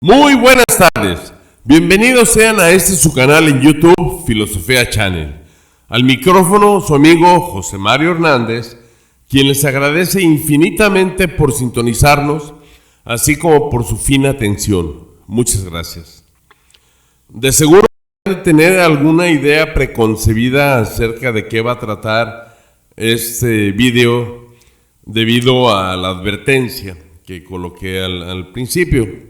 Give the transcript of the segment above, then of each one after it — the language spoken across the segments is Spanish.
Muy buenas tardes, bienvenidos sean a este su canal en YouTube, Filosofía Channel. Al micrófono su amigo José Mario Hernández, quien les agradece infinitamente por sintonizarnos, así como por su fina atención. Muchas gracias. De seguro deben tener alguna idea preconcebida acerca de qué va a tratar este video debido a la advertencia que coloqué al principio.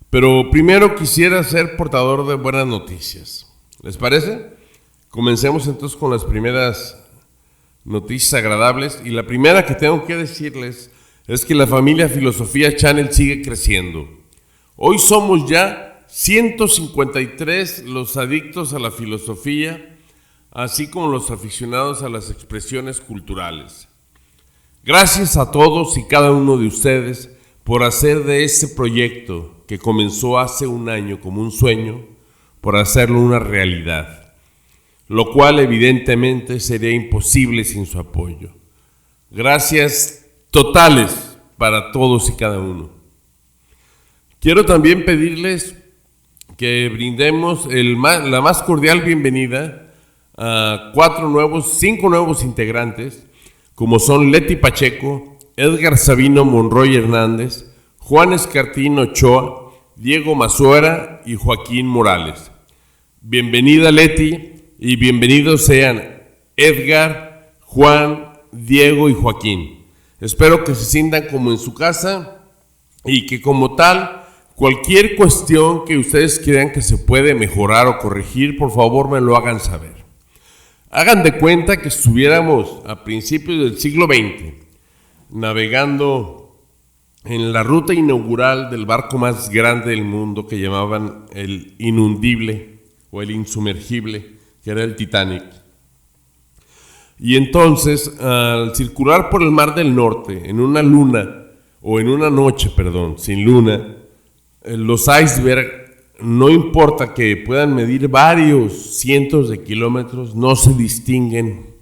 Pero primero quisiera ser portador de buenas noticias. ¿Les parece? Comencemos entonces con las primeras noticias agradables. Y la primera que tengo que decirles es que la familia Filosofía Channel sigue creciendo. Hoy somos ya 153 los adictos a la filosofía, así como los aficionados a las expresiones culturales. Gracias a todos y cada uno de ustedes por hacer de este proyecto que comenzó hace un año como un sueño, por hacerlo una realidad, lo cual evidentemente sería imposible sin su apoyo. Gracias totales para todos y cada uno. Quiero también pedirles que brindemos la más cordial bienvenida a 5 nuevos integrantes, como son Leti Pacheco, Edgar Sabino Monroy Hernández, Juan Escartín Ochoa, Diego Mazuera y Joaquín Morales. Bienvenida Leti y bienvenidos sean Edgar, Juan, Diego y Joaquín. Espero que se sientan como en su casa y que como tal, cualquier cuestión que ustedes crean que se puede mejorar o corregir, por favor me lo hagan saber. Hagan de cuenta que estuviéramos a principios del siglo XX, navegando en la ruta inaugural del barco más grande del mundo que llamaban el inundible o el insumergible, que era el Titanic. Y entonces, al circular por el Mar del Norte en una noche sin luna, los icebergs, no importa que puedan medir varios cientos de kilómetros, no se distinguen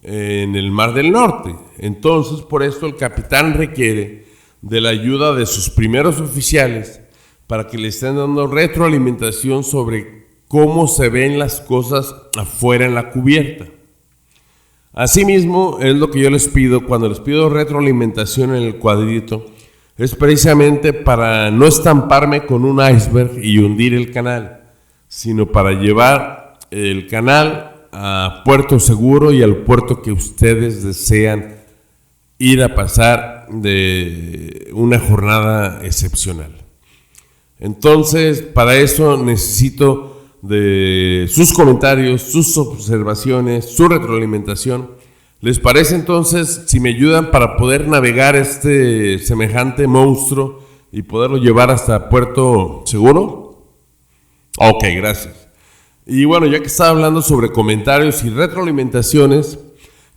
en el Mar del Norte. Entonces, por esto el capitán requiere de la ayuda de sus primeros oficiales para que le estén dando retroalimentación sobre cómo se ven las cosas afuera en la cubierta. Asimismo, es lo que yo les pido cuando les pido retroalimentación en el cuadrito, es precisamente para no estamparme con un iceberg y hundir el canal, sino para llevar el canal a puerto seguro y al puerto que ustedes desean ir a pasar de una jornada excepcional. Entonces, para eso necesito de sus comentarios, sus observaciones, su retroalimentación. ¿Les parece entonces si me ayudan para poder navegar este semejante monstruo y poderlo llevar hasta puerto seguro? Ok, gracias. Y bueno, ya que estaba hablando sobre comentarios y retroalimentaciones,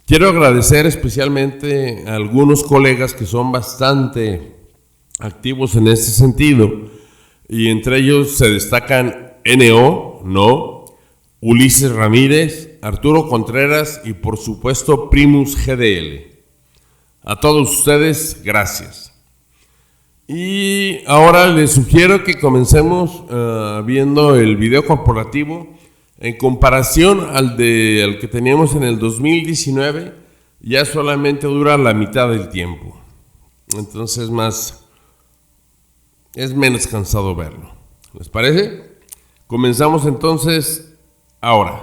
quiero agradecer especialmente a algunos colegas que son bastante activos en este sentido, y entre ellos se destacan No, Ulises Ramírez, Arturo Contreras y por supuesto Primus GDL. A todos ustedes, gracias. Y ahora les sugiero que comencemos viendo el video corporativo. En comparación al que teníamos en el 2019, ya solamente dura la mitad del tiempo. Entonces es menos cansado verlo. ¿Les parece? Comenzamos entonces ahora.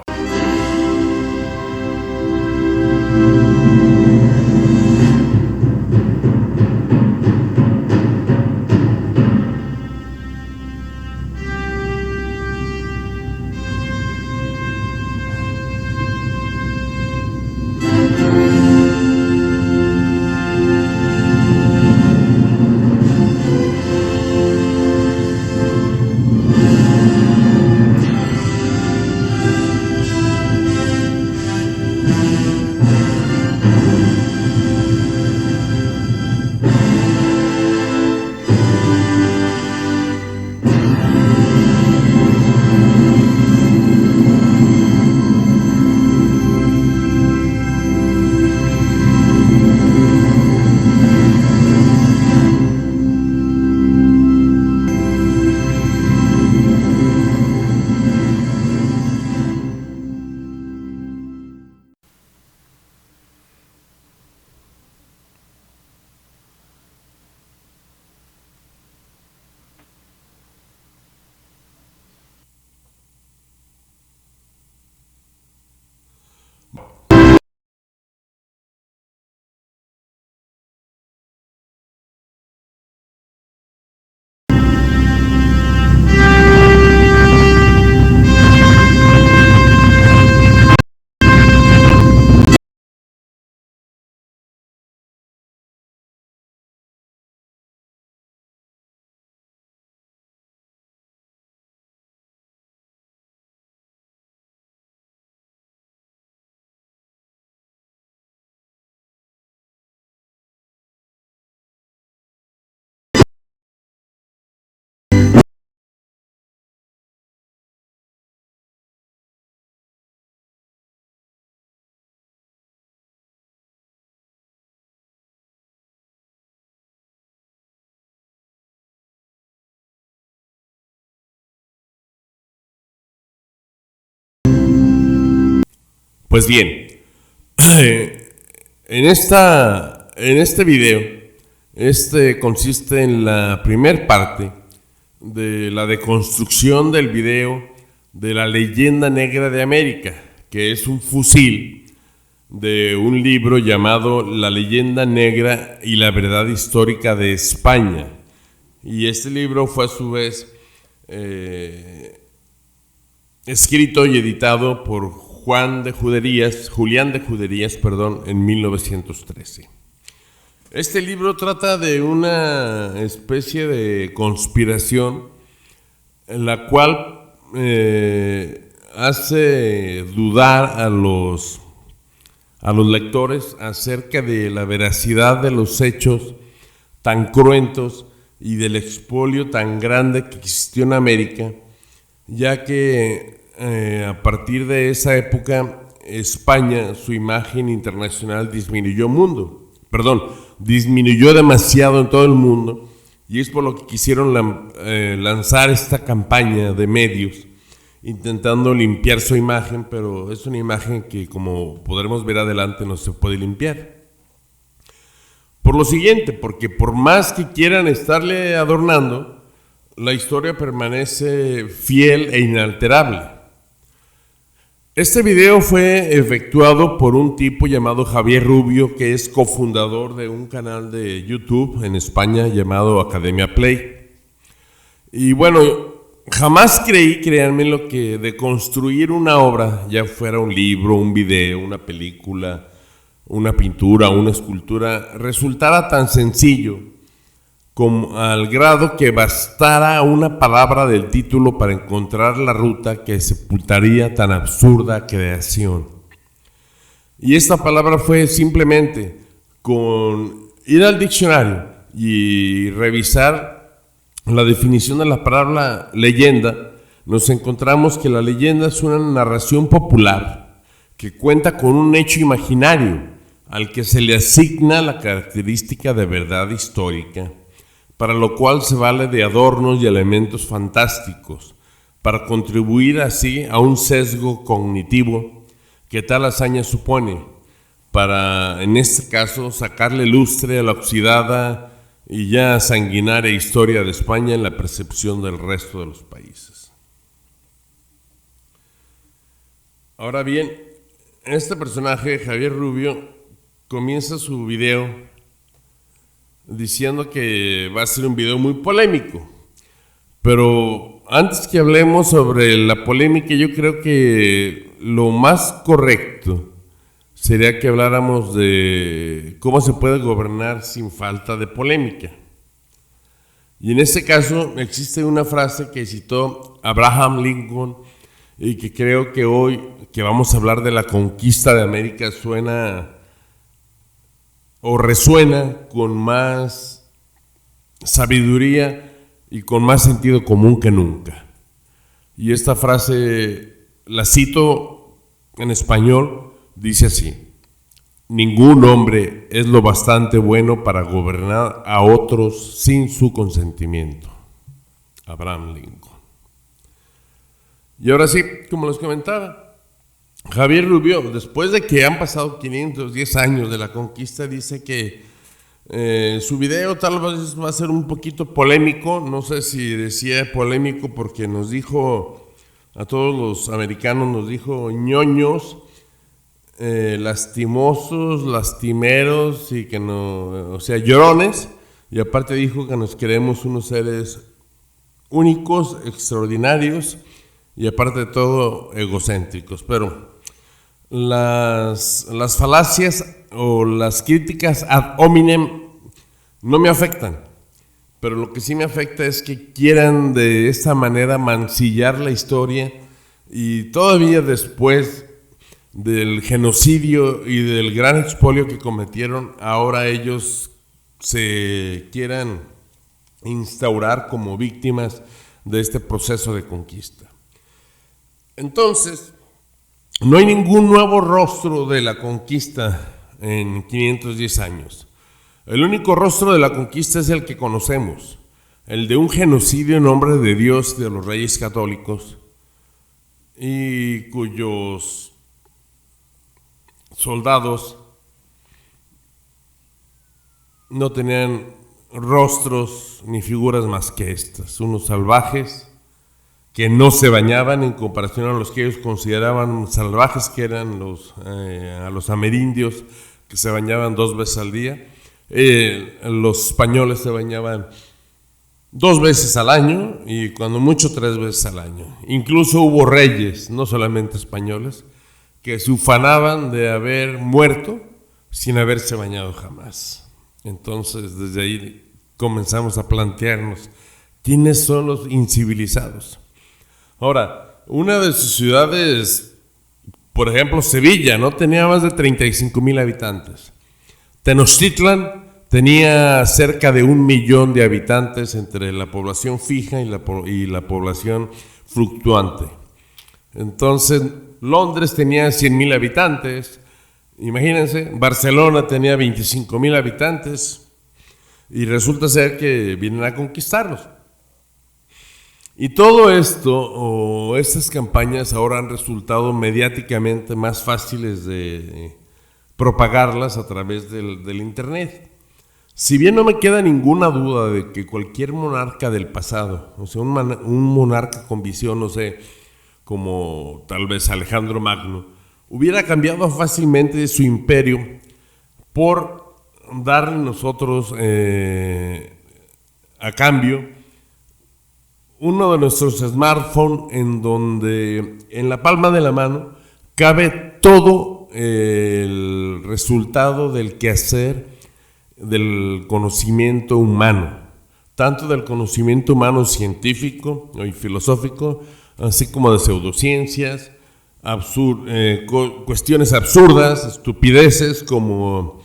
Pues bien, en este video, consiste en la primer parte de la deconstrucción del video de la leyenda negra de América, que es un fusil de un libro llamado La leyenda negra y la verdad histórica de España. Y este libro fue a su vez escrito y editado por Julián de Juderías, en 1913. Este libro trata de una especie de conspiración en la cual hace dudar a los lectores acerca de la veracidad de los hechos tan cruentos y del expolio tan grande que existió en América, ya que a partir de esa época España, su imagen internacional disminuyó demasiado en todo el mundo, y es por lo que quisieron lanzar esta campaña de medios intentando limpiar su imagen, pero es una imagen que, como podremos ver adelante, no se puede limpiar. Por lo siguiente, porque por más que quieran estarle adornando, la historia permanece fiel e inalterable. Este video fue efectuado por un tipo llamado Javier Rubio, que es cofundador de un canal de YouTube en España llamado Academia Play. Y bueno, jamás creí, créanme, lo que de construir una obra, ya fuera un libro, un video, una película, una pintura, una escultura, resultara tan sencillo como al grado que bastara una palabra del título para encontrar la ruta que sepultaría tan absurda creación. Y esta palabra fue simplemente con ir al diccionario y revisar la definición de la palabra leyenda. Nos encontramos que la leyenda es una narración popular que cuenta con un hecho imaginario al que se le asigna la característica de verdad histórica, para lo cual se vale de adornos y elementos fantásticos, para contribuir así a un sesgo cognitivo que tal hazaña supone, para, en este caso, sacarle lustre a la oxidada y ya sanguinaria historia de España en la percepción del resto de los países. Ahora bien, este personaje, Javier Rubio, comienza su video diciendo que va a ser un video muy polémico. Pero antes que hablemos sobre la polémica, yo creo que lo más correcto sería que habláramos de cómo se puede gobernar sin falta de polémica. Y en este caso existe una frase que citó Abraham Lincoln y que creo que hoy que vamos a hablar de la conquista de América suena o resuena con más sabiduría y con más sentido común que nunca. Y esta frase la cito en español, dice así: ningún hombre es lo bastante bueno para gobernar a otros sin su consentimiento. Abraham Lincoln. Y ahora sí, como les comentaba, Javier Rubio, después de que han pasado 510 años de la conquista, dice que su video tal vez va a ser un poquito polémico. No sé si decía polémico porque nos dijo, a todos los americanos nos dijo ñoños, lastimosos, lastimeros y que no, o sea, llorones. Y aparte dijo que nos creemos unos seres únicos, extraordinarios y aparte de todo egocéntricos. Pero las falacias o las críticas ad hominem no me afectan, pero lo que sí me afecta es que quieran de esta manera mancillar la historia y todavía después del genocidio y del gran expolio que cometieron, ahora ellos se quieran instaurar como víctimas de este proceso de conquista. Entonces, no hay ningún nuevo rostro de la conquista en 510 años. El único rostro de la conquista es el que conocemos, el de un genocidio en nombre de Dios y de los reyes católicos, y cuyos soldados no tenían rostros ni figuras más que estas, unos salvajes que no se bañaban en comparación a los que ellos consideraban salvajes, que eran a los amerindios, que se bañaban 2 veces al día. Los españoles se bañaban 2 veces al año y cuando mucho 3 veces al año. Incluso hubo reyes, no solamente españoles, que se ufanaban de haber muerto sin haberse bañado jamás. Entonces, desde ahí comenzamos a plantearnos quiénes son los incivilizados. Ahora, una de sus ciudades, por ejemplo, Sevilla, ¿no? Tenía más de 35,000 habitantes. Tenochtitlan tenía cerca de 1 millón de habitantes entre la población fija y la población fluctuante. Entonces, Londres tenía 100,000 habitantes. Imagínense, Barcelona tenía 25,000 habitantes y resulta ser que vienen a conquistarlos. Y todo esto, o estas campañas ahora han resultado mediáticamente más fáciles de propagarlas a través del internet. Si bien no me queda ninguna duda de que cualquier monarca del pasado, o sea, un monarca con visión, no sé, como tal vez Alejandro Magno, hubiera cambiado fácilmente su imperio por darle nosotros a cambio uno de nuestros smartphones en donde en la palma de la mano cabe todo el resultado del quehacer del conocimiento humano, tanto del conocimiento humano científico y filosófico, así como de pseudociencias, cuestiones absurdas, estupideces como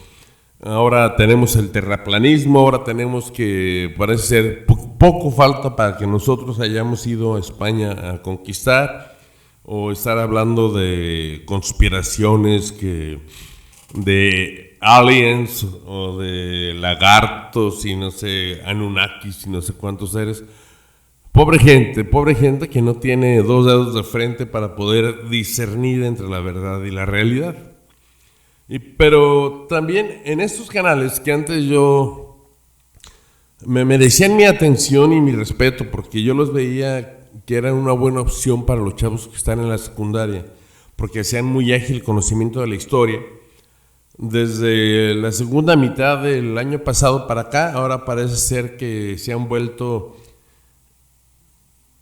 ahora tenemos el terraplanismo, ahora tenemos que parece ser poco falta para que nosotros hayamos ido a España a conquistar, o estar hablando de conspiraciones de aliens o de lagartos y no sé, Anunnakis y no sé cuántos seres. Pobre gente que no tiene 2 dedos de frente para poder discernir entre la verdad y la realidad. Pero también en estos canales que antes yo me merecían mi atención y mi respeto, porque yo los veía que eran una buena opción para los chavos que están en la secundaria, porque hacían muy ágil el conocimiento de la historia. Desde la segunda mitad del año pasado para acá, ahora parece ser que se han vuelto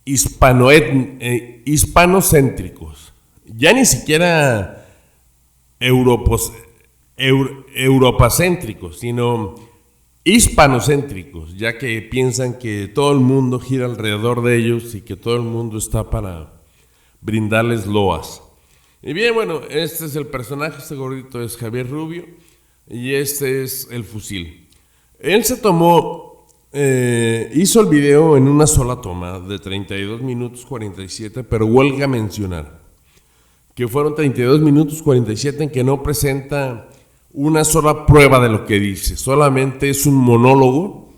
hispanocéntricos, ya ni siquiera europacéntricos, sino hispanocéntricos, ya que piensan que todo el mundo gira alrededor de ellos y que todo el mundo está para brindarles loas. Y bien, bueno, este es el personaje, este gordito es Javier Rubio y este es el fusil. Él se tomó hizo el video en una sola toma de 32 minutos 47, pero huelga mencionar que fueron 32 minutos 47 en que no presenta una sola prueba de lo que dice, solamente es un monólogo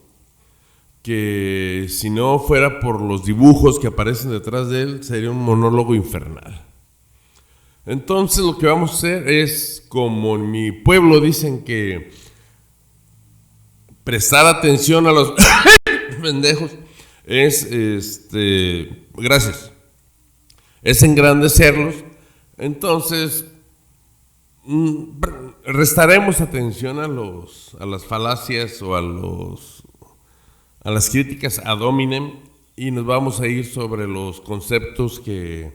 que si no fuera por los dibujos que aparecen detrás de él, sería un monólogo infernal. Entonces lo que vamos a hacer es, como en mi pueblo dicen que prestar atención a los pendejos es gracias, es engrandecerlos. Entonces restaremos atención a las falacias o a las críticas ad hominem y nos vamos a ir sobre los conceptos que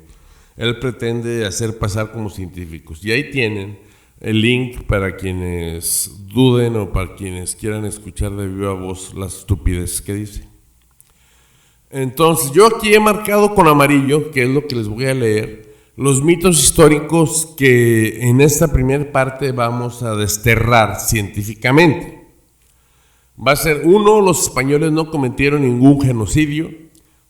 él pretende hacer pasar como científicos. Y ahí tienen el link para quienes duden o para quienes quieran escuchar de viva voz las estupideces que dice. Entonces, yo aquí he marcado con amarillo, que es lo que les voy a leer, los mitos históricos que en esta primera parte vamos a desterrar científicamente. Va a ser 1, los españoles no cometieron ningún genocidio.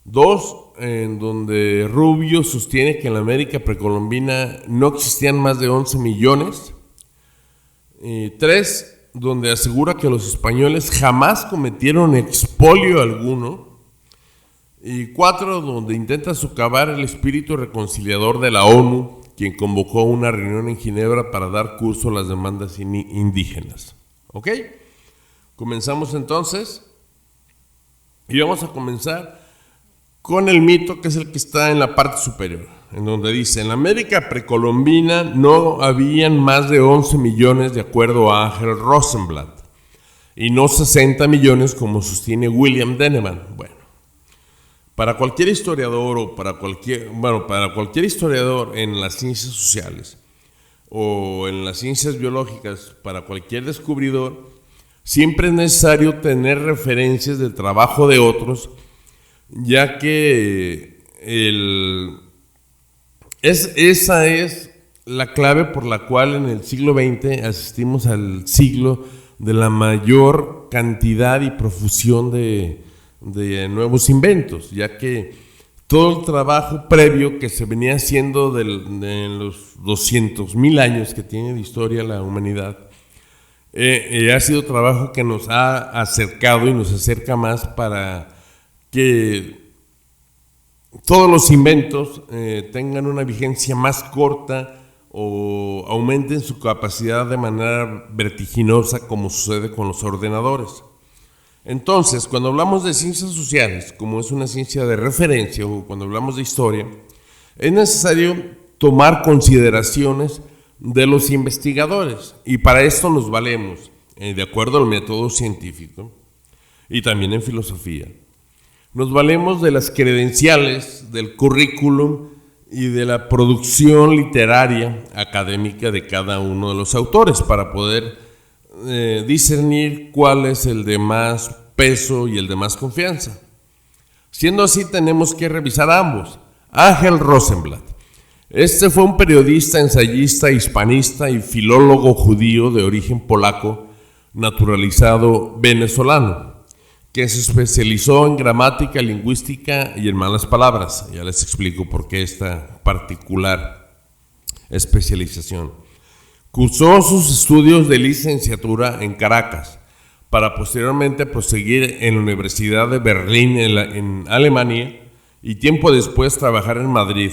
2, en donde Rubio sostiene que en la América precolombina no existían más de 11 millones. 3, donde asegura que los españoles jamás cometieron expolio alguno. Y 4, donde intenta socavar el espíritu reconciliador de la ONU, quien convocó una reunión en Ginebra para dar curso a las demandas indígenas. ¿Ok? Comenzamos entonces y vamos a comenzar con el mito, que es el que está en la parte superior, en donde dice: en la América precolombina no habían más de 11 millones de acuerdo a Ángel Rosenblatt, y no 60 millones como sostiene William Deneman. Bueno, para cualquier historiador para cualquier historiador en las ciencias sociales o en las ciencias biológicas, para cualquier descubridor, siempre es necesario tener referencias del trabajo de otros, ya que esa es la clave por la cual en el siglo XX asistimos al siglo de la mayor cantidad y profusión de nuevos inventos, ya que todo el trabajo previo que se venía haciendo de los 200,000 años que tiene de historia la humanidad, ha sido trabajo que nos ha acercado y nos acerca más para que todos los inventos tengan una vigencia más corta o aumenten su capacidad de manera vertiginosa, como sucede con los ordenadores. Entonces, cuando hablamos de ciencias sociales, como es una ciencia de referencia, o cuando hablamos de historia, es necesario tomar consideraciones de los investigadores, y para esto nos valemos, de acuerdo al método científico, y también en filosofía, nos valemos de las credenciales, del currículum y de la producción literaria académica de cada uno de los autores para poder discernir cuál es el de más peso y el de más confianza. Siendo así, tenemos que revisar ambos. Ángel Rosenblatt. Este fue un periodista, ensayista, hispanista y filólogo judío de origen polaco, naturalizado venezolano, que se especializó en gramática, lingüística y en malas palabras. Ya les explico por qué esta particular especialización. Cursó sus estudios de licenciatura en Caracas, para posteriormente proseguir en la Universidad de Berlín en Alemania, y tiempo después trabajar en Madrid,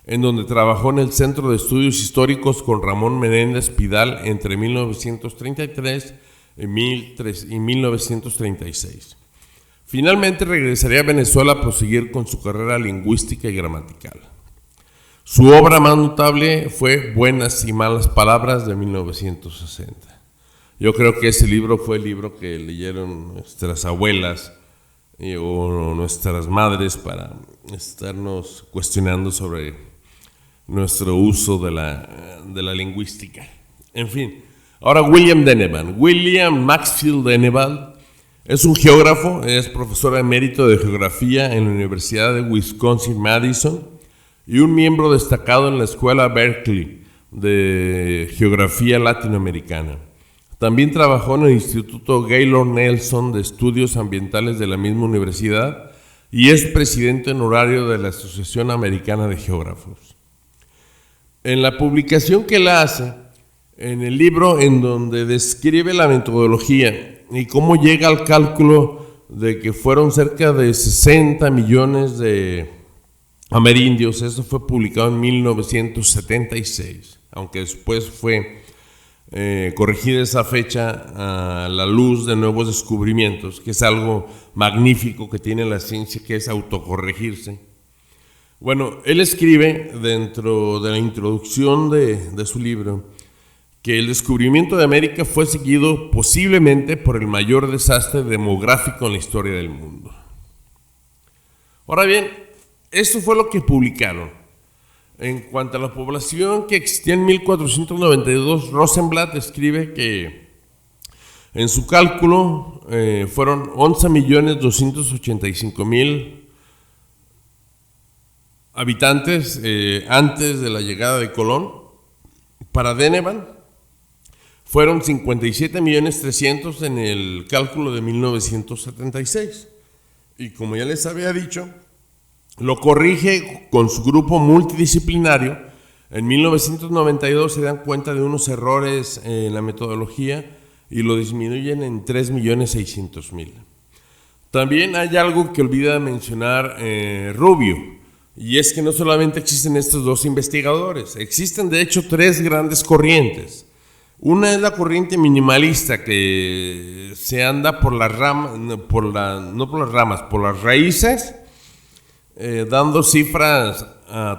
en donde trabajó en el Centro de Estudios Históricos con Ramón Menéndez Pidal entre 1933 y 1936. Finalmente regresaría a Venezuela a proseguir con su carrera lingüística y gramatical. Su obra más notable fue Buenas y malas palabras, de 1960. Yo creo que ese libro fue el libro que leyeron nuestras abuelas o nuestras madres para estarnos cuestionando sobre nuestro uso de la lingüística. En fin. Ahora, William Deneman. William Maxfield Deneman es un geógrafo, es profesor emérito de geografía en la Universidad de Wisconsin-Madison y un miembro destacado en la Escuela Berkeley de Geografía Latinoamericana. También trabajó en el Instituto Gaylord Nelson de Estudios Ambientales de la misma universidad y es presidente honorario de la Asociación Americana de Geógrafos. En la publicación que él hace, en el libro en donde describe la metodología y cómo llega al cálculo de que fueron cerca de 60 millones de amerindios, esto fue publicado en 1976, aunque después fue corregida esa fecha a la luz de nuevos descubrimientos, que es algo magnífico que tiene la ciencia, que es autocorregirse. Bueno, él escribe dentro de la introducción de su libro que el descubrimiento de América fue seguido posiblemente por el mayor desastre demográfico en la historia del mundo. Ahora bien, esto fue lo que publicaron. En cuanto a la población que existía en 1492, Rosenblatt escribe que en su cálculo fueron 11.285.000 habitantes antes de la llegada de Colón. Para Deneman fueron 57.300.000 en el cálculo de 1976. Y como ya les había dicho, lo corrige con su grupo multidisciplinario. En 1992 se dan cuenta de unos errores en la metodología y lo disminuyen en 3.600.000. También hay algo que olvida mencionar Rubio. Y es que no solamente existen estos dos investigadores, existen de hecho tres grandes corrientes. Una es la corriente minimalista que se anda por las ramas, no por las ramas, por las raíces, dando cifras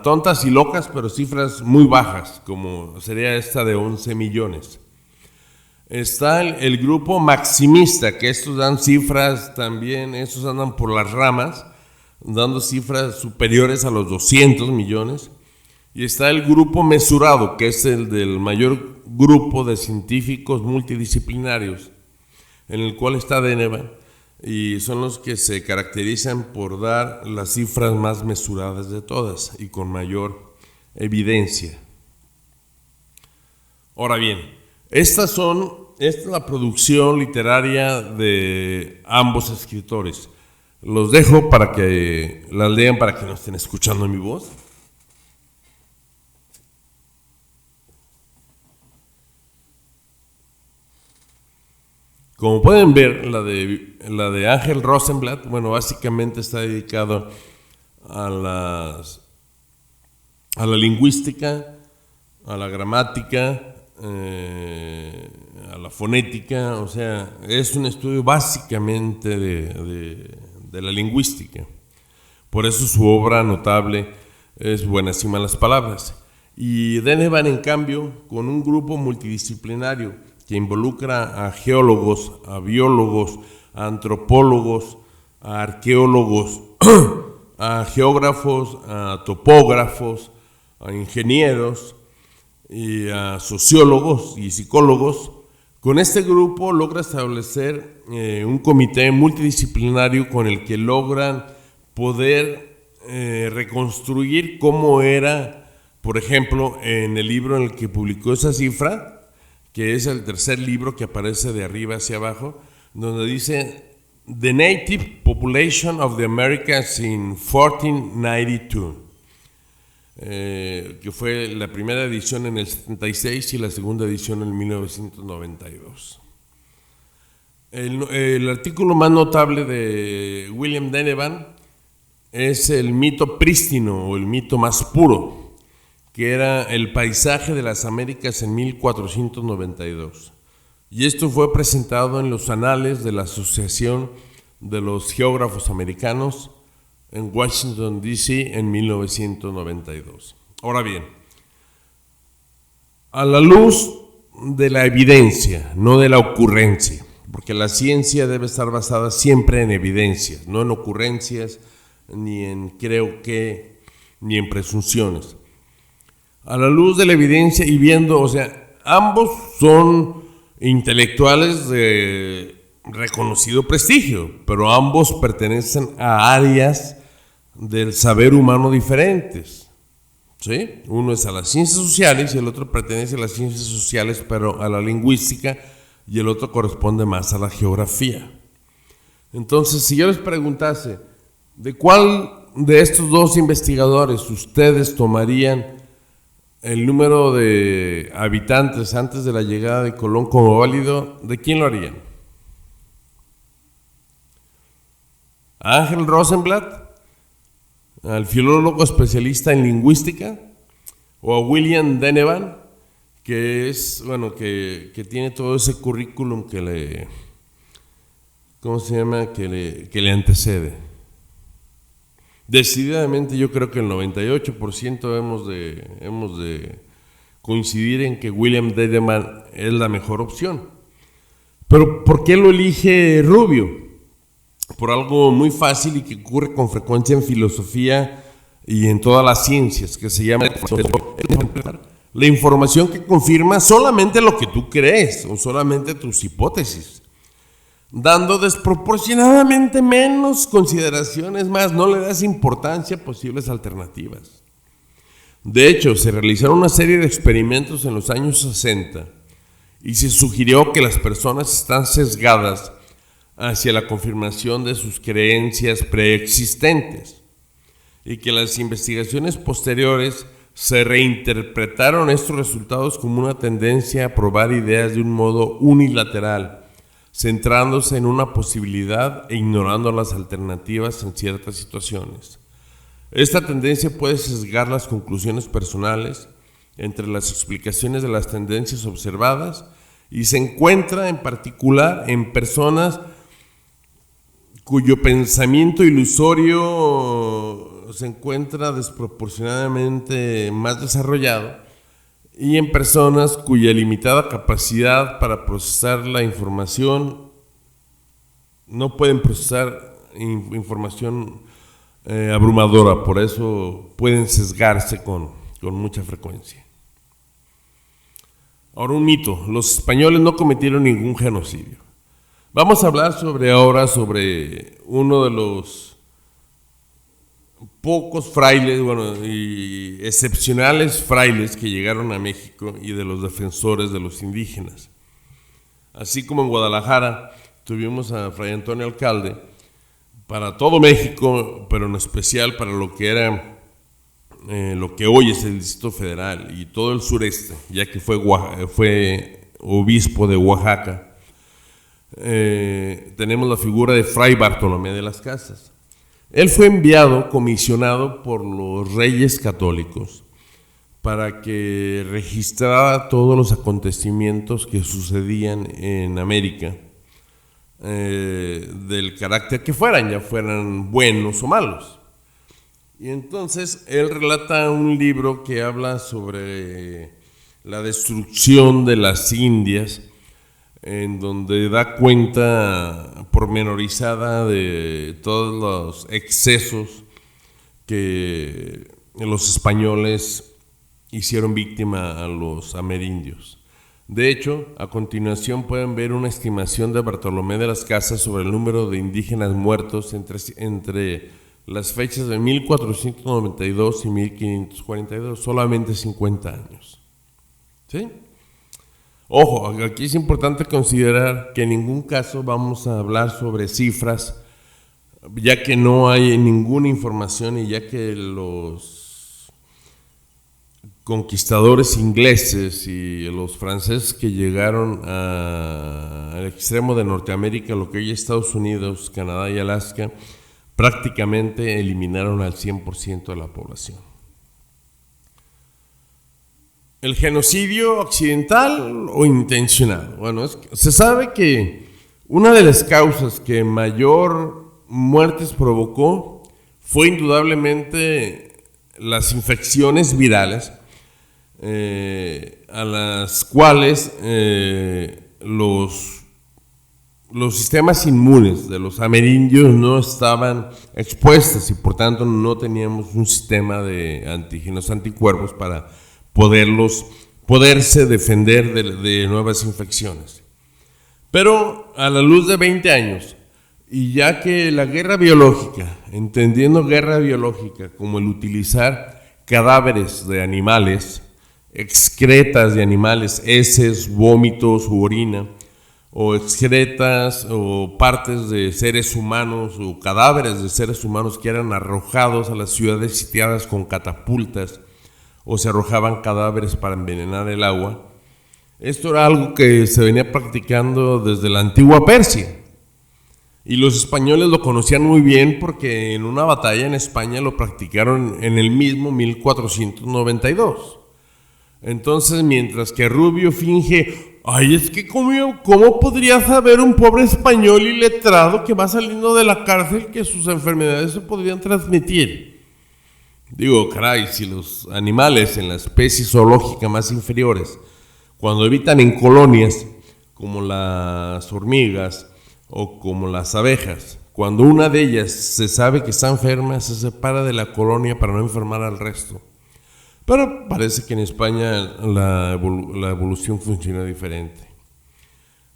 tontas y locas, pero cifras muy bajas, como sería esta de 11 millones. Está el grupo maximista, que estos dan cifras también, estos andan por las ramas, dando cifras superiores a los 200 millones. Y está el grupo mesurado, que es el del mayor grupo de científicos multidisciplinarios, en el cual está Denevan, y son los que se caracterizan por dar las cifras más mesuradas de todas y con mayor evidencia. Ahora bien, esta es la producción literaria de ambos escritores. Los dejo para que las lean, para que no estén escuchando mi voz. Como pueden ver, la de Ángel Rosenblatt, bueno, básicamente está dedicado a la lingüística, a la gramática, a la fonética, o sea, es un estudio básicamente de la lingüística. Por eso su obra notable es Buenas y Malas Palabras. Y Denevan, en cambio, con un grupo multidisciplinario que involucra a geólogos, a biólogos, a antropólogos, a arqueólogos, a geógrafos, a topógrafos, a ingenieros y a sociólogos y psicólogos. Con este grupo logra establecer un comité multidisciplinario con el que logran poder reconstruir cómo era, por ejemplo, en el libro en el que publicó esa cifra, que es el tercer libro que aparece de arriba hacia abajo, donde dice The Native Population of the Americas in 1492, que fue la primera edición en el 76 y la segunda edición en 1992. El artículo más notable de William Denevan es el mito prístino o el mito más puro, que era el paisaje de las Américas en 1492. Y esto fue presentado en los anales de la Asociación de los Geógrafos Americanos en Washington, D.C. en 1992. Ahora bien, a la luz de la evidencia, no de la ocurrencia, porque la ciencia debe estar basada siempre en evidencias, no en ocurrencias, ni en creo que, ni en presunciones. A la luz de la evidencia y viendo, o sea, ambos son intelectuales de reconocido prestigio, pero ambos pertenecen a áreas del saber humano diferentes, ¿sí? Uno es a las ciencias sociales y el otro pertenece a las ciencias sociales, pero a la lingüística, y el otro corresponde más a la geografía. Entonces, si yo les preguntase, ¿de cuál de estos dos investigadores ustedes tomarían el número de habitantes antes de la llegada de Colón como válido? ¿De quién lo harían? ¿A Ángel Rosenblatt, al filólogo especialista en lingüística, o a William Denevan, que es, bueno, que tiene todo ese currículum que le, ¿cómo se llama?, que le antecede? Decididamente yo creo que el 98% hemos de coincidir en que William Denevan es la mejor opción. Pero ¿por qué lo elige Rubio? Por algo muy fácil y que ocurre con frecuencia en filosofía y en todas las ciencias, que se llama la información que confirma solamente lo que tú crees o solamente tus hipótesis, dando desproporcionadamente menos consideraciones, más no le das importancia a posibles alternativas. De hecho, se realizaron una serie de experimentos en los años 60 y se sugirió que las personas están sesgadas hacia la confirmación de sus creencias preexistentes y que las investigaciones posteriores se reinterpretaron estos resultados como una tendencia a probar ideas de un modo unilateral, centrándose en una posibilidad e ignorando las alternativas en ciertas situaciones. Esta tendencia puede sesgar las conclusiones personales entre las explicaciones de las tendencias observadas y se encuentra en particular en personas cuyo pensamiento ilusorio se encuentra desproporcionadamente más desarrollado y en personas cuya limitada capacidad para procesar la información no pueden procesar información abrumadora, por eso pueden sesgarse con mucha frecuencia. Ahora, un mito: los españoles no cometieron ningún genocidio. Vamos a hablar ahora sobre uno de los pocos frailes, y excepcionales frailes que llegaron a México y de los defensores de los indígenas. Así como en Guadalajara tuvimos a Fray Antonio Alcalde, para todo México, pero en especial para lo que era lo que hoy es el Distrito Federal y todo el sureste, ya que fue obispo de Oaxaca. Tenemos la figura de Fray Bartolomé de las Casas. Él fue comisionado por los reyes católicos para que registrara todos los acontecimientos que sucedían en América, del carácter que fueran, ya fueran buenos o malos. Y entonces él relata un libro que habla sobre la destrucción de las Indias, en donde da cuenta pormenorizada de todos los excesos que los españoles hicieron víctima a los amerindios. De hecho, a continuación pueden ver una estimación de Bartolomé de las Casas sobre el número de indígenas muertos entre las fechas de 1492 y 1542, solamente 50 años. ¿Sí? Ojo, aquí es importante considerar que en ningún caso vamos a hablar sobre cifras, ya que no hay ninguna información y ya que los conquistadores ingleses y los franceses que llegaron al extremo de Norteamérica, lo que hoy es Estados Unidos, Canadá y Alaska, prácticamente eliminaron al 100% de la población. ¿El genocidio accidental o intencional? Bueno, se sabe que una de las causas que mayor muertes provocó fue indudablemente las infecciones virales, a las cuales los sistemas inmunes de los amerindios no estaban expuestos y por tanto no teníamos un sistema de antígenos, anticuerpos para poderse defender de nuevas infecciones. Pero a la luz de 20 años, y ya que la guerra biológica, entendiendo guerra biológica como el utilizar cadáveres de animales, excretas de animales, heces, vómitos u orina, o excretas o partes de seres humanos o cadáveres de seres humanos que eran arrojados a las ciudades sitiadas con catapultas, o se arrojaban cadáveres para envenenar el agua. Esto era algo que se venía practicando desde la antigua Persia, y los españoles lo conocían muy bien porque en una batalla en España lo practicaron en el mismo 1492. Entonces, mientras que Rubio finge, es que ¿cómo podría saber un pobre español iletrado que va saliendo de la cárcel que sus enfermedades se podrían transmitir? Digo, caray, si los animales en la especie zoológica más inferiores, cuando habitan en colonias, como las hormigas o como las abejas, cuando una de ellas se sabe que está enferma, se separa de la colonia para no enfermar al resto. Pero parece que en España la evolución funciona diferente.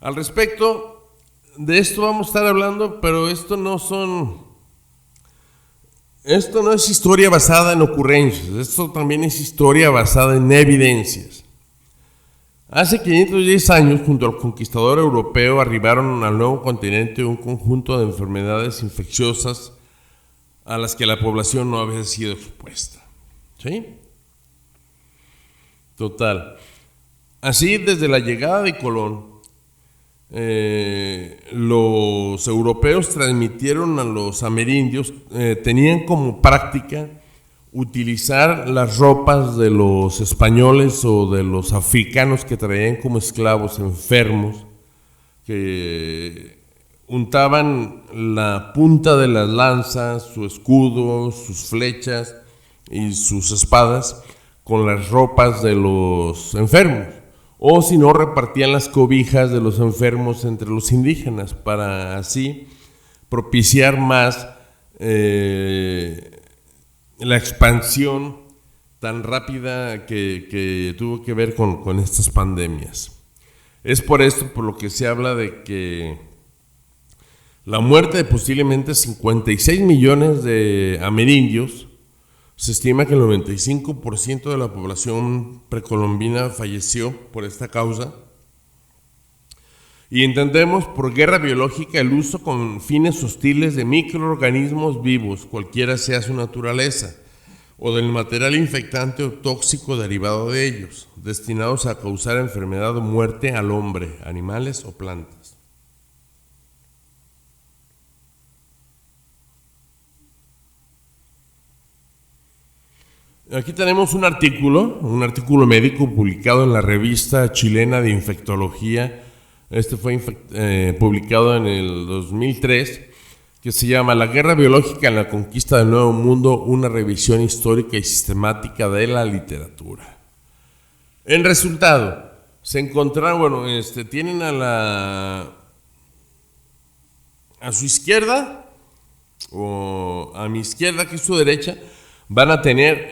Al respecto de esto vamos a estar hablando, pero esto no es historia basada en ocurrencias, esto también es historia basada en evidencias. Hace 510 años, junto al conquistador europeo, arribaron al nuevo continente un conjunto de enfermedades infecciosas a las que la población no había sido expuesta. ¿Sí? Total. Así, desde la llegada de Colón, los europeos transmitieron a los amerindios, tenían como práctica utilizar las ropas de los españoles o de los africanos que traían como esclavos enfermos, que untaban la punta de las lanzas, su escudo, sus flechas y sus espadas con las ropas de los enfermos, o si no, repartían las cobijas de los enfermos entre los indígenas para así propiciar más la expansión tan rápida que tuvo que ver con estas pandemias. Es por esto por lo que se habla de que la muerte de posiblemente 56 millones de amerindios. Se estima que el 95% de la población precolombina falleció por esta causa. Y entendemos por guerra biológica el uso con fines hostiles de microorganismos vivos, cualquiera sea su naturaleza, o del material infectante o tóxico derivado de ellos, destinados a causar enfermedad o muerte al hombre, animales o plantas. Aquí tenemos un artículo médico publicado en la revista chilena de infectología. Este fue publicado en el 2003, que se llama La guerra biológica en la conquista del Nuevo Mundo, una revisión histórica y sistemática de la literatura. En resultado, se encontraron, tienen a su izquierda, o a mi izquierda, que es su derecha, van a tener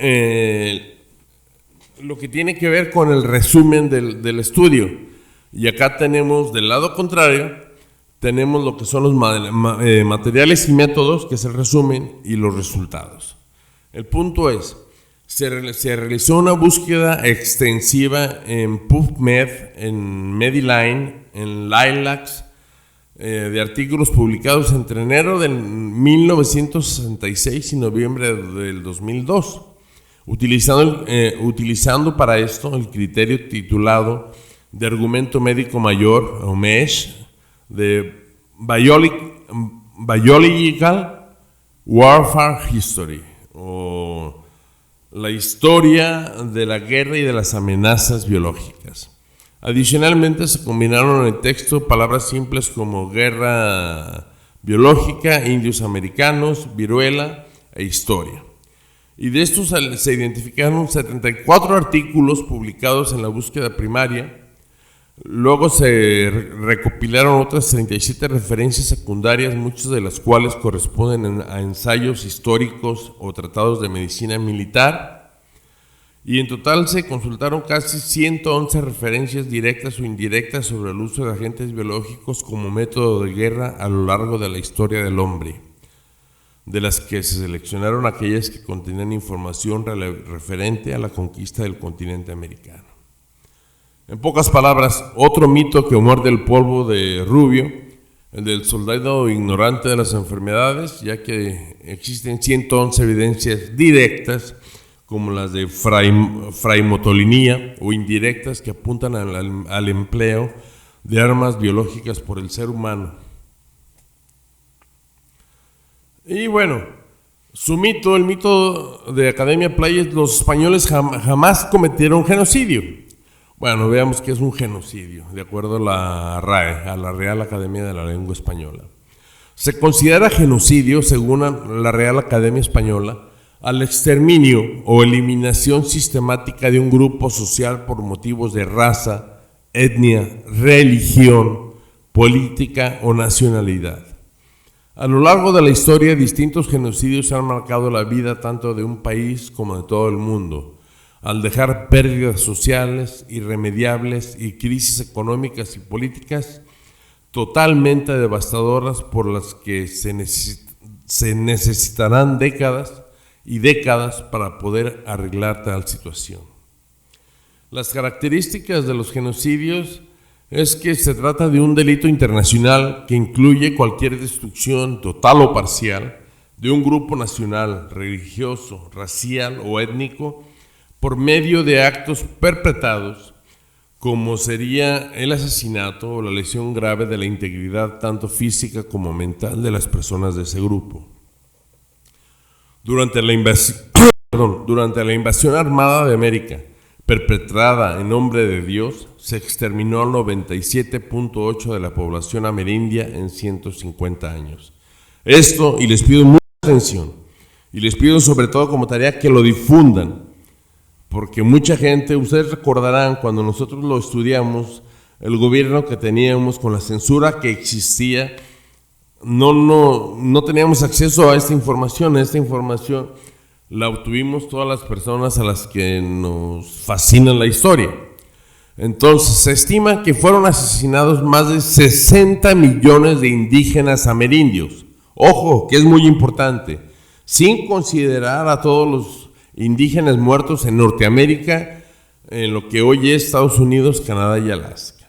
lo que tiene que ver con el resumen del estudio. Y acá tenemos, del lado contrario, tenemos lo que son los materiales y métodos, que es el resumen, y los resultados. El punto es, se realizó una búsqueda extensiva en PubMed, en Medline, en Lilacs, de artículos publicados entre enero del 1966 y noviembre del 2002, utilizando para esto el criterio titulado de argumento médico mayor, o MESH, de Biological Warfare History, o la historia de la guerra y de las amenazas biológicas. Adicionalmente, se combinaron en el texto palabras simples como guerra biológica, indios americanos, viruela e historia. Y de estos se identificaron 74 artículos publicados en la búsqueda primaria. Luego se recopilaron otras 37 referencias secundarias, muchas de las cuales corresponden a ensayos históricos o tratados de medicina militar. Y en total se consultaron casi 111 referencias directas o indirectas sobre el uso de agentes biológicos como método de guerra a lo largo de la historia del hombre, de las que se seleccionaron aquellas que contenían información referente a la conquista del continente americano. En pocas palabras, otro mito que muerde el polvo de Rubio, el del soldado ignorante de las enfermedades, ya que existen 111 evidencias directas, como las de fraimotolinía, o indirectas, que apuntan al empleo de armas biológicas por el ser humano. Y bueno, el mito de Academia Playa es: los españoles jamás cometieron genocidio. Bueno, veamos qué es un genocidio, de acuerdo a la RAE, a la Real Academia de la Lengua Española. Se considera genocidio, según la Real Academia Española, al exterminio o eliminación sistemática de un grupo social por motivos de raza, etnia, religión, política o nacionalidad. A lo largo de la historia, distintos genocidios han marcado la vida tanto de un país como de todo el mundo, al dejar pérdidas sociales irremediables y crisis económicas y políticas totalmente devastadoras, por las que se necesitarán décadas y décadas para poder arreglar tal situación. Las características de los genocidios es que se trata de un delito internacional que incluye cualquier destrucción total o parcial de un grupo nacional, religioso, racial o étnico por medio de actos perpetrados, como sería el asesinato o la lesión grave de la integridad tanto física como mental de las personas de ese grupo. Durante la durante la invasión armada de América, perpetrada en nombre de Dios, se exterminó al 97.8% de la población amerindia en 150 años. Esto, y les pido mucha atención, y les pido sobre todo como tarea que lo difundan, porque mucha gente, ustedes recordarán cuando nosotros lo estudiamos, el gobierno que teníamos con la censura que existía, no teníamos acceso a esta información. Esta información la obtuvimos todas las personas a las que nos fascina la historia. Entonces, se estima que fueron asesinados más de 60 millones de indígenas amerindios. Ojo, que es muy importante, sin considerar a todos los indígenas muertos en Norteamérica, en lo que hoy es Estados Unidos, Canadá y Alaska.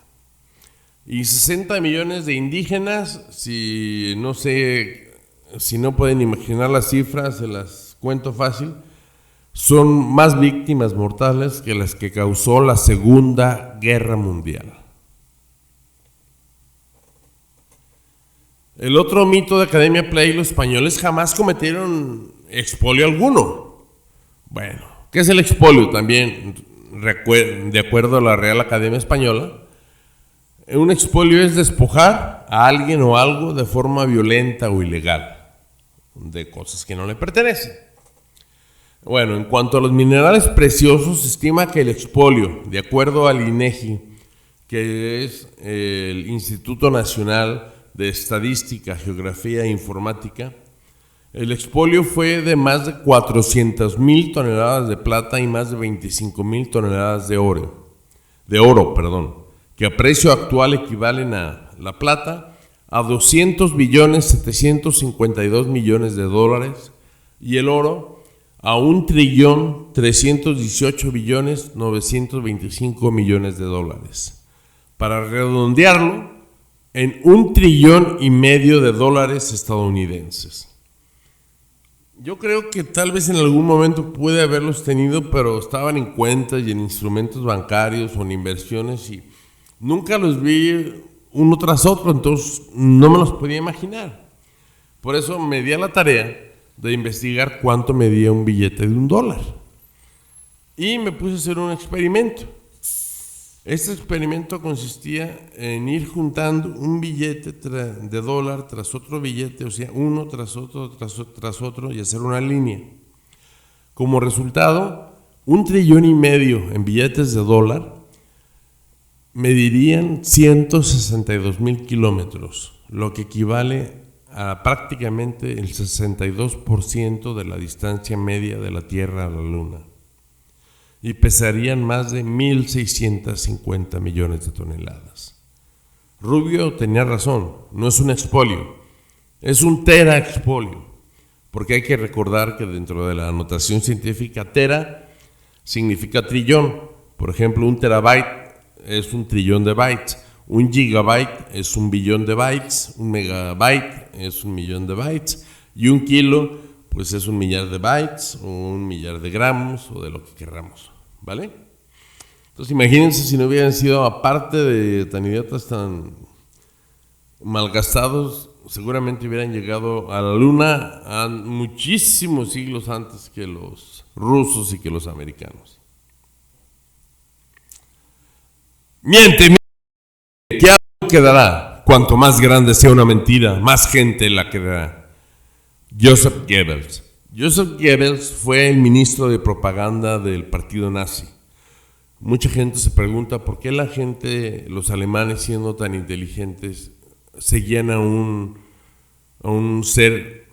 Y 60 millones de indígenas, si no pueden imaginar las cifras, se las cuento fácil, son más víctimas mortales que las que causó la Segunda Guerra Mundial. El otro mito de Academia Play: los españoles jamás cometieron expolio alguno. Bueno, ¿qué es el expolio? También, de acuerdo a la Real Academia Española, un expolio es despojar a alguien o algo de forma violenta o ilegal, de cosas que no le pertenecen. Bueno, en cuanto a los minerales preciosos, se estima que el expolio, de acuerdo al INEGI, que es el Instituto Nacional de Estadística, Geografía e Informática, el expolio fue de más de 400,000 toneladas de plata y más de 25,000 toneladas de oro, que a precio actual equivalen a la plata a 200,752 millones de dólares y el oro a 1,318,925 millones de dólares. Para redondearlo, en 1,5 trillón de dólares estadounidenses. Yo creo que tal vez en algún momento pude haberlos tenido, pero estaban en cuentas y en instrumentos bancarios o en inversiones y nunca los vi uno tras otro, entonces no me los podía imaginar. Por eso me di a la tarea de investigar cuánto medía un billete de $1. Y me puse a hacer un experimento. Este experimento consistía en ir juntando un billete de dólar tras otro billete, o sea, uno tras otro y hacer una línea. Como resultado, 1,5 trillón en billetes de dólar medirían 162,000 kilómetros, lo que equivale a prácticamente el 62% de la distancia media de la Tierra a la Luna, y pesarían más de 1,650 millones de toneladas. Rubio tenía razón, no es un expolio, es un teraexpolio, porque hay que recordar que dentro de la notación científica, tera significa trillón. Por ejemplo, un terabyte es 1 trillón de bytes, un gigabyte es 1 billón de bytes, un megabyte es 1 millón de bytes y un kilo pues es 1 millar de bytes o 1 millar de gramos o de lo que querramos, ¿vale? Entonces imagínense si no hubieran sido, aparte de tan idiotas, tan malgastados, seguramente hubieran llegado a la Luna a muchísimos siglos antes que los rusos y que los americanos. Miente, ¿qué algo quedará? Cuanto más grande sea una mentira, más gente la creerá. Joseph Goebbels. Joseph Goebbels fue el ministro de propaganda del partido nazi. Mucha gente se pregunta por qué la gente, los alemanes siendo tan inteligentes, seguían a un ser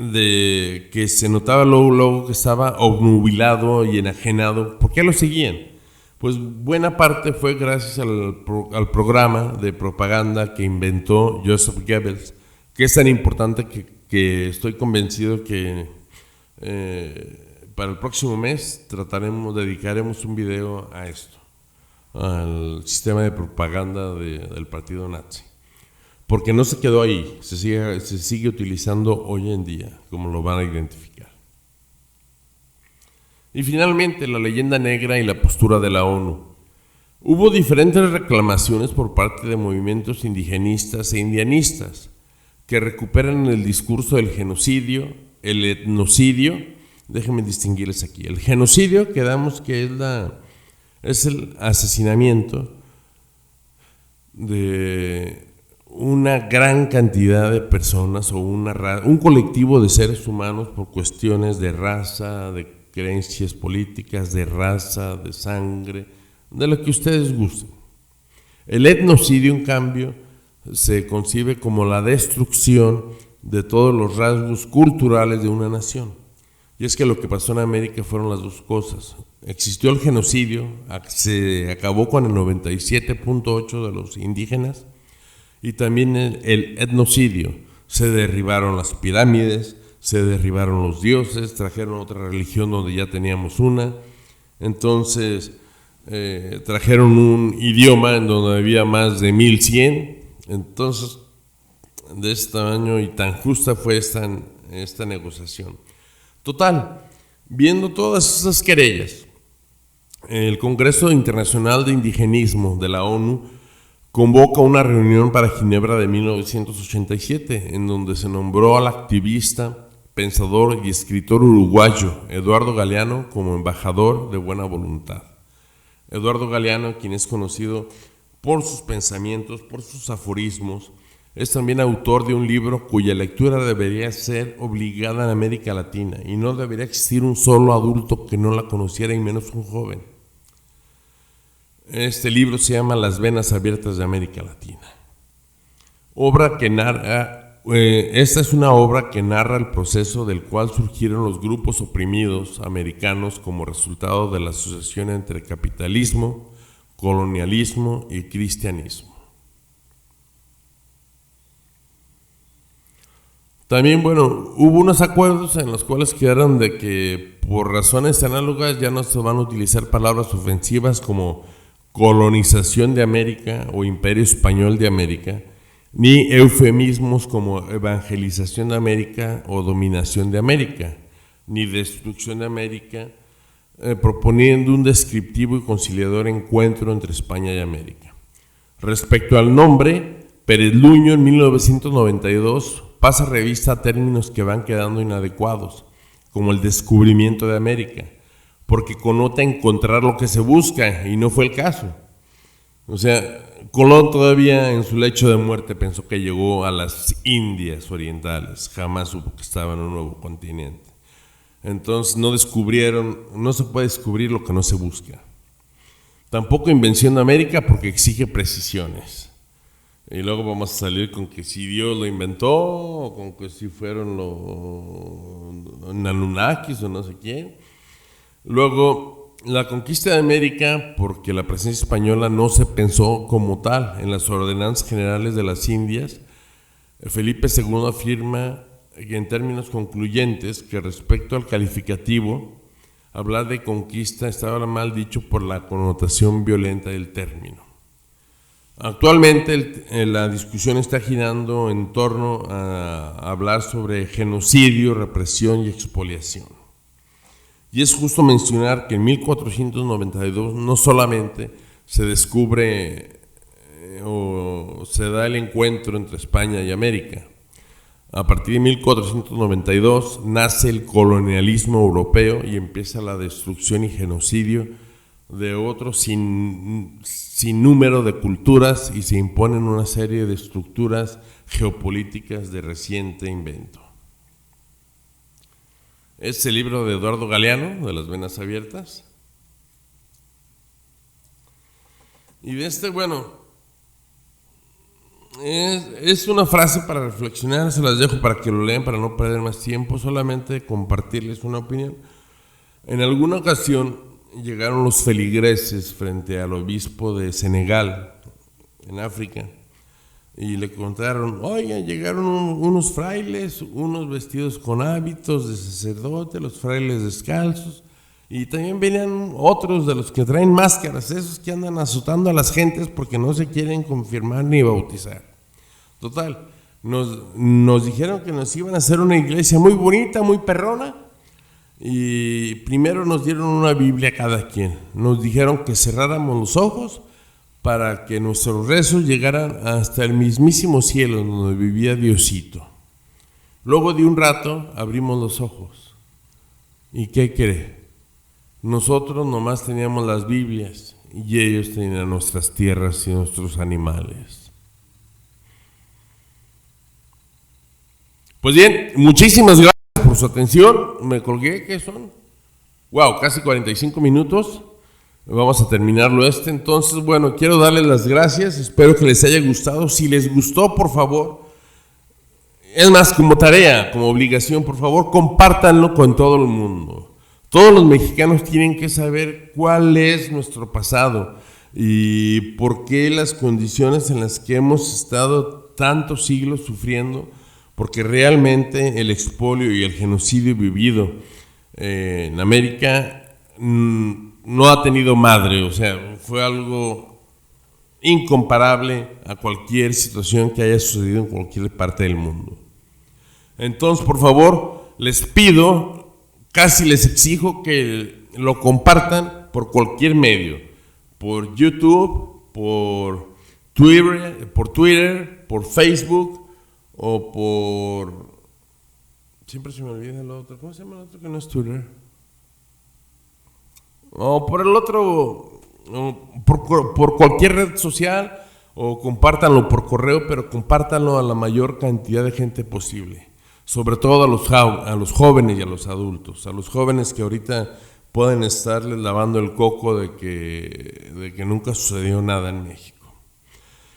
que se notaba luego que estaba obnubilado y enajenado. ¿Por qué lo seguían? Pues buena parte fue gracias al programa de propaganda que inventó Joseph Goebbels, que es tan importante que estoy convencido que para el próximo mes dedicaremos un video a esto, al sistema de propaganda del partido nazi, porque no se quedó ahí, se sigue utilizando hoy en día, como lo van a identificar. Y finalmente, la leyenda negra y la postura de la ONU. Hubo diferentes reclamaciones por parte de movimientos indigenistas e indianistas que recuperan el discurso del genocidio, el etnocidio Déjenme distinguirles aquí. El genocidio, quedamos que es el asesinamiento de una gran cantidad de personas o un colectivo de seres humanos por cuestiones de raza, de creencias políticas, de raza, de sangre, de lo que ustedes gusten. El etnocidio, en cambio, se concibe como la destrucción de todos los rasgos culturales de una nación. Y es que lo que pasó en América fueron las dos cosas. Existió el genocidio, se acabó con el 97.8% de los indígenas, y también el etnocidio. Se derribaron las pirámides, se derribaron los dioses, trajeron otra religión donde ya teníamos una. Entonces trajeron un idioma en donde había más de 1100. Entonces, de este tamaño y tan justa fue esta negociación. Total, viendo todas esas querellas, el Congreso Internacional de Indigenismo de la ONU convoca una reunión para Ginebra de 1987, en donde se nombró al activista, pensador y escritor uruguayo Eduardo Galeano como embajador de buena voluntad. Eduardo Galeano, quien es conocido por sus pensamientos, por sus aforismos, es también autor de un libro cuya lectura debería ser obligada en América Latina y no debería existir un solo adulto que no la conociera y menos un joven. Este libro se llama Las venas abiertas de América Latina. Esta es una obra que narra el proceso del cual surgieron los grupos oprimidos americanos como resultado de la asociación entre capitalismo, colonialismo y cristianismo. También, hubo unos acuerdos en los cuales quedaron de que por razones análogas ya no se van a utilizar palabras ofensivas como colonización de América o imperio español de América, ni eufemismos como evangelización de América o dominación de América, ni destrucción de América, proponiendo un descriptivo y conciliador encuentro entre España y América. Respecto al nombre, Pérez Luño en 1992 pasa revista a términos que van quedando inadecuados, como el descubrimiento de América, porque connota encontrar lo que se busca, y no fue el caso. O sea, Colón todavía en su lecho de muerte pensó que llegó a las Indias orientales, jamás supo que estaba en un nuevo continente. Entonces no se puede descubrir lo que no se busca. Tampoco invención de América porque exige precisiones. Y luego vamos a salir con que si Dios lo inventó, o con que si fueron los Anunnakis o no sé quién. Luego, la conquista de América, porque la presencia española no se pensó como tal en las ordenanzas generales de las Indias. Felipe II afirma en términos concluyentes que respecto al calificativo, hablar de conquista estaba mal dicho por la connotación violenta del término. Actualmente la discusión está girando en torno a hablar sobre genocidio, represión y expoliación. Y es justo mencionar que en 1492 no solamente se descubre o se da el encuentro entre España y América. A partir de 1492 nace el colonialismo europeo y empieza la destrucción y genocidio de otros sin número de culturas, y se imponen una serie de estructuras geopolíticas de reciente invento. Es el libro de Eduardo Galeano, de Las venas abiertas. Y de es una frase para reflexionar, se las dejo para que lo lean, para no perder más tiempo, solamente compartirles una opinión. En alguna ocasión llegaron los feligreses frente al obispo de Senegal, en África, y le contaron: oye, llegaron unos frailes, unos vestidos con hábitos de sacerdote, los frailes descalzos, y también venían otros de los que traen máscaras, esos que andan azotando a las gentes porque no se quieren confirmar ni bautizar. Total, nos dijeron que nos iban a hacer una iglesia muy bonita, muy perrona, y primero nos dieron una Biblia a cada quien. Nos dijeron que cerráramos los ojos para que nuestros rezos llegaran hasta el mismísimo cielo donde vivía Diosito. Luego de un rato abrimos los ojos ¿Y qué cree? Nosotros nomás teníamos las Biblias y ellos tenían nuestras tierras y nuestros animales. Pues bien, muchísimas gracias por su atención. Me colgué, ¿qué son? Wow, casi 45 minutos. Vamos a terminarlo entonces, bueno, quiero darles las gracias, espero que les haya gustado. Si les gustó, por favor, es más, como tarea, como obligación, por favor, compártanlo con todo el mundo. Todos los mexicanos tienen que saber cuál es nuestro pasado y por qué las condiciones en las que hemos estado tantos siglos sufriendo, porque realmente el expolio y el genocidio vivido en América no ha tenido madre, o sea, fue algo incomparable a cualquier situación que haya sucedido en cualquier parte del mundo. Entonces, por favor, les pido, casi les exijo que lo compartan por cualquier medio, por YouTube, por Twitter, por Facebook o por... Siempre se me olvida el otro, ¿cómo se llama el otro que no es Twitter? O por el otro, por cualquier red social, o compártanlo por correo, pero compártanlo a la mayor cantidad de gente posible, sobre todo a los jóvenes y a los adultos, a los jóvenes que ahorita pueden estarles lavando el coco de que nunca sucedió nada en México.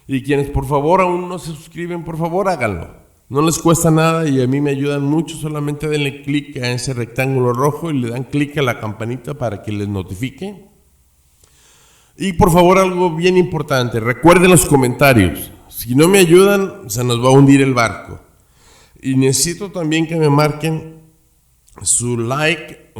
Y quienes por favor aún no se suscriben, por favor háganlo. No les cuesta nada y a mí me ayudan mucho, solamente denle clic a ese rectángulo rojo y le dan clic a la campanita para que les notifique. Y por favor, algo bien importante, recuerden los comentarios. Si no me ayudan, se nos va a hundir el barco. Y necesito también que me marquen su like